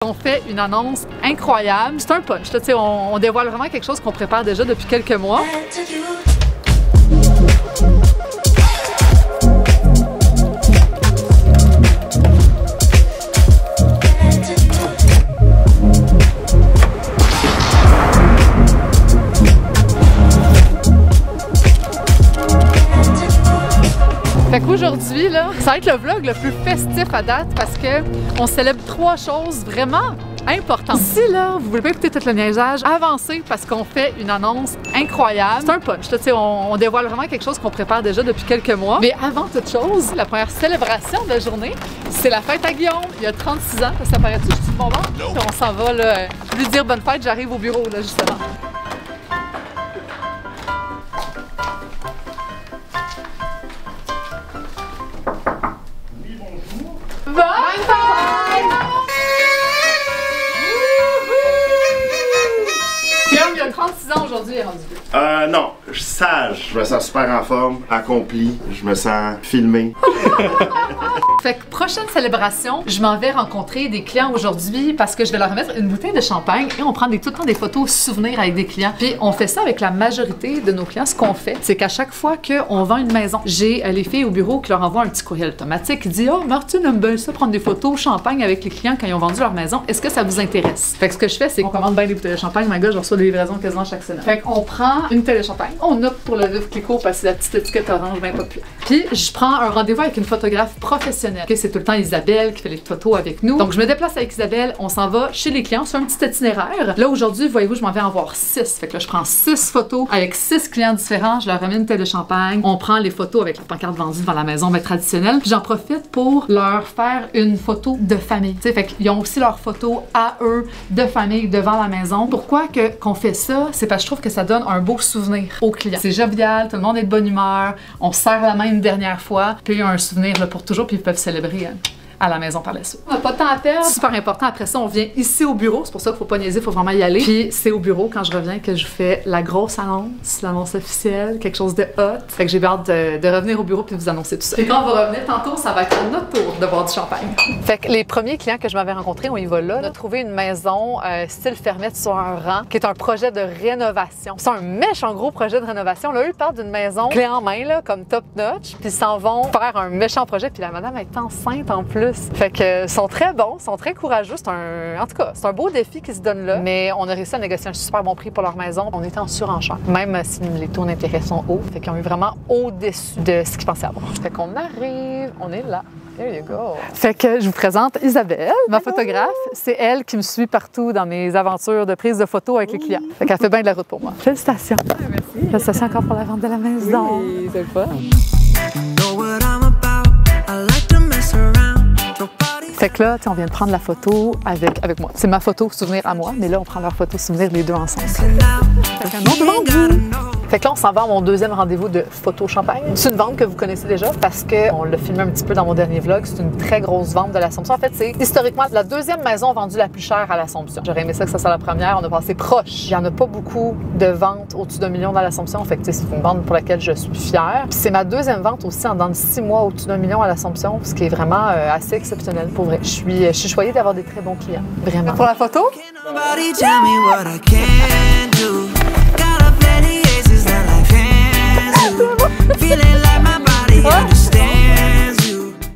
On fait une annonce incroyable. C'est un punch. Là, on dévoile vraiment quelque chose qu'on prépare déjà depuis quelques mois. Fait qu'aujourd'hui, là, ça va être le vlog le plus festif à date parce que on célèbre 3 choses vraiment importantes. Si là, vous voulez pas écouter tout le niaisage, avancez parce qu'on fait une annonce incroyable. C'est un punch. Là, on dévoile vraiment quelque chose qu'on prépare déjà depuis quelques mois. Mais avant toute chose, la première célébration de la journée, c'est la fête à Guillaume. Il a 36 ans. Ça paraît-tu que je suis de bon bord? Puis on s'en va là, lui dire bonne fête. J'arrive au bureau là, justement. Bonne fête! Guillaume, il a 36 ans aujourd'hui, il est rendu. Non, je suis sage. Je me sens super en forme, accompli. Je me sens filmé. Fait que prochaine célébration, je m'en vais rencontrer des clients aujourd'hui parce que je vais leur remettre une bouteille de champagne et on prend tout le temps des photos souvenirs avec des clients. Puis on fait ça avec la majorité de nos clients. Ce qu'on fait, c'est qu'à chaque fois qu'on vend une maison, j'ai les filles au bureau qui leur envoient un petit courriel automatique qui dit « Oh, Martine aime bien ça, prendre des photos champagne avec les clients quand ils ont vendu leur maison. Est-ce que ça vous intéresse? » Fait que ce que je fais, c'est qu'on commande bien des bouteilles de champagne. My God, je reçois des livraisons quasiment chaque semaine. Fait qu'on prend une bouteille de champagne. On opte pour le Veuve Clicquot parce que c'est la petite étiquette orange bien populaire. Puis je prends un rendez-vous avec une photographe professionnelle. Okay, c'est tout le temps Isabelle qui fait les photos avec nous. Donc je me déplace avec Isabelle, on s'en va chez les clients, c'est un petit itinéraire. Là aujourd'hui, voyez-vous, je m'en vais en voir 6. Fait que là, je prends 6 photos avec 6 clients différents, je leur ramène une bouteille de champagne, on prend les photos avec la pancarte vendue devant la maison, mais traditionnelle. Puis j'en profite pour leur faire une photo de famille. T'sais, fait qu'ils ont aussi leurs photos à eux de famille devant la maison. Pourquoi qu'on fait ça? C'est parce que je trouve que ça donne un beau souvenir aux clients. C'est jovial, tout le monde est de bonne humeur, on se serre la main une dernière fois, puis il y a un souvenir là, pour toujours, puis ils peuvent célébrer à la maison par la suite. On n'a pas de temps à perdre. Super important. Après ça, on vient ici au bureau. C'est pour ça qu'il faut pas niaiser, il faut vraiment y aller. Puis c'est au bureau, quand je reviens, que je fais la grosse annonce, l'annonce officielle, quelque chose de hot. Fait que j'ai hâte de revenir au bureau puis de vous annoncer tout ça. Et quand on va revenir tantôt, ça va être notre tour de boire du champagne. Fait que les premiers clients que je m'avais rencontrés, on y va là. On a trouvé une maison style fermette sur un rang, qui est un projet de rénovation. C'est un méchant gros projet de rénovation. Là, eux, ils partent d'une maison clé en main, là, comme top notch, puis ils s'en vont faire un méchant projet. Puis la madame est enceinte en plus. Fait que sont très bons, sont très courageux. En tout cas, c'est un beau défi qui se donne là. Mais on a réussi à négocier un super bon prix pour leur maison. On était en surenchère, même si les taux d'intérêt sont hauts. Fait qu'ils ont eu vraiment au-dessus de ce qu'ils pensaient avoir. Fait qu'on arrive, on est là. There you go. Fait que je vous présente Isabelle, ma photographe. C'est elle qui me suit partout dans mes aventures de prise de photos avec les clients. Fait qu'elle fait bien de la route pour moi. Félicitations. Merci. Félicitations encore pour la vente de la maison. Oui, c'est le fun. Fait que là, on vient de prendre la photo avec moi. C'est ma photo souvenir à moi, mais là, on prend leur photo souvenir les deux ensemble. Fait qu'un autre rendez-vous. Fait que là, on s'en va à mon deuxième rendez-vous de photo champagne. C'est une vente que vous connaissez déjà parce qu'on l'a filmé un petit peu dans mon dernier vlog. C'est une très grosse vente de l'Assomption. En fait, c'est historiquement la deuxième maison vendue la plus chère à l'Assomption. J'aurais aimé ça que ça soit la première. On a passé proche. Il n'y en a pas beaucoup de ventes au-dessus d'1 million dans l'Assomption. Fait que c'est une vente pour laquelle je suis fière. Puis c'est ma deuxième vente aussi en dans 6 mois au-dessus d'1 million à l'Assomption, ce qui est vraiment assez exceptionnel pour vrai. Je suis choyée d'avoir des très bons clients. Vraiment. Pour la photo?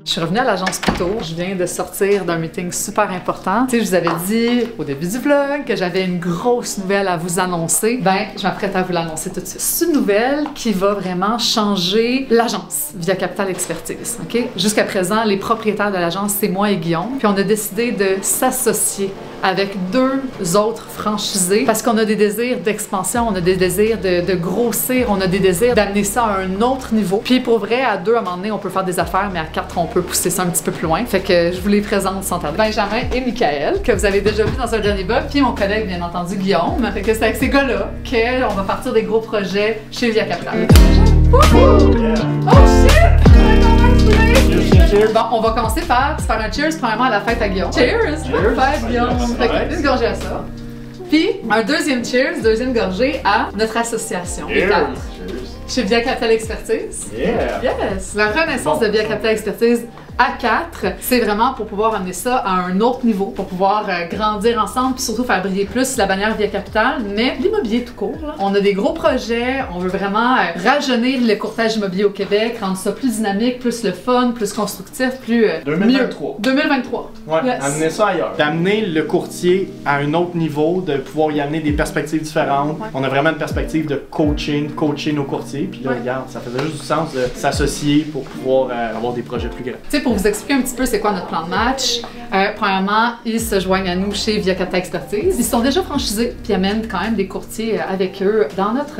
Je suis revenue à l'agence plus tôt. Je viens de sortir d'un meeting super important. Tu sais, je vous avais dit au début du vlog que j'avais une grosse nouvelle à vous annoncer. Ben, je m'apprête à vous l'annoncer tout de suite. C'est une nouvelle qui va vraiment changer l'agence Via Capital Expertise. OK? Jusqu'à présent, les propriétaires de l'agence, c'est moi et Guillaume. Puis on a décidé de s'associer avec 2 autres franchisés parce qu'on a des désirs d'expansion, on a des désirs de grossir, on a des désirs d'amener ça à un autre niveau. Puis pour vrai, à 2, à un moment donné, on peut faire des affaires, mais à 4, on peut pousser ça un petit peu plus loin. Fait que je vous les présente sans tarder. Benjamin et Michael, que vous avez déjà vu dans un dernier vlog, puis mon collègue, bien entendu, Guillaume. Fait que c'est avec ces gars-là qu'on va partir des gros projets chez Via Capital. Oh shit! Bon, on va commencer par se faire un cheers premièrement à la fête à Guillaume. Cheers! Bonne fête, Guillaume! Fait que, une gorgée à ça. Puis, un deuxième cheers, deuxième gorgée à notre association. Les 4. Chez Via Capital Expertise. Yeah! Yes! La renaissance de Via Capital Expertise à 4. C'est vraiment pour pouvoir amener ça à un autre niveau, pour pouvoir grandir ensemble, puis surtout faire briller plus la bannière Via Capitale, mais l'immobilier tout court. Là. On a des gros projets, on veut vraiment rajeunir le courtage immobilier au Québec, rendre ça plus dynamique, plus le fun, plus constructif, plus 2023. mieux. 2023. Ouais, Yes. amener ça ailleurs. D'amener le courtier à un autre niveau, de pouvoir y amener des perspectives différentes. Ouais. On a vraiment une perspective de coacher nos courtiers. Puis là, Ouais. regarde, ça faisait juste du sens de s'associer pour pouvoir avoir des projets plus grands. Tu sais, pour vous expliquer un petit peu c'est quoi notre plan de match, premièrement, ils se joignent à nous chez Via Capital Expertise. Ils sont déjà franchisés, puis amènent quand même des courtiers avec eux dans notre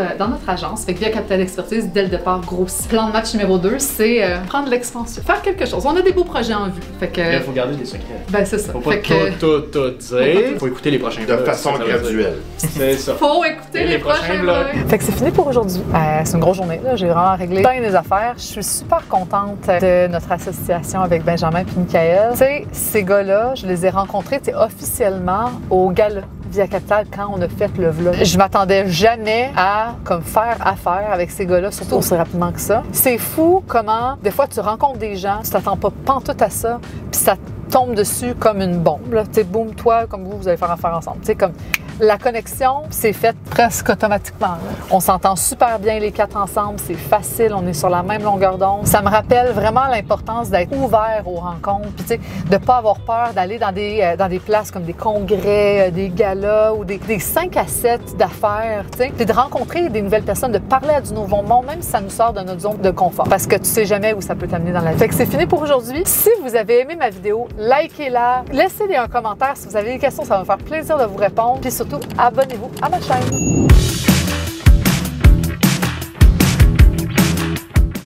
agence. Fait que Via Capital Expertise, dès le départ, grossit. Plan de match numéro 2, c'est prendre l'expansion, faire quelque chose. On a des beaux projets en vue. Fait que... Il faut garder des secrets. Ben, c'est ça. Faut pas Fait que... tout dire. Faut écouter les prochains De vlogs, façon ça veut dire. graduelle. C'est ça. Faut écouter les prochains vlogs. Fait que c'est fini pour aujourd'hui. C'est une grosse journée, là. J'ai vraiment réglé plein des affaires. Je suis super contente de notre association avec Benjamin et Michael. Tu sais, ces gars-là, je les ai rencontrés officiellement au gala Via Capital quand on a fait le vlog. Je m'attendais jamais à faire affaire avec ces gars-là, surtout aussi rapidement que ça. C'est fou comment, des fois, tu rencontres des gens, tu t'attends pas pantoute à ça, puis ça tombe dessus comme une bombe. Tu sais, boum, toi, comme vous allez faire affaire ensemble. Tu sais, comme la connexion s'est faite presque automatiquement. Là. On s'entend super bien les 4 ensemble, c'est facile, on est sur la même longueur d'onde. Ça me rappelle vraiment l'importance d'être ouvert aux rencontres, puis tu sais, de pas avoir peur d'aller dans des places comme des congrès, des galas ou des 5 à 7 d'affaires, tu sais, puis de rencontrer des nouvelles personnes, de parler à du nouveau monde, même si ça nous sort de notre zone de confort, parce que tu sais jamais où ça peut t'amener dans la vie. Fait que c'est fini pour aujourd'hui. Si vous avez aimé ma vidéo, likez-la, laissez un commentaire si vous avez des questions, ça va me faire plaisir de vous répondre, puis surtout, abonnez-vous à ma chaîne.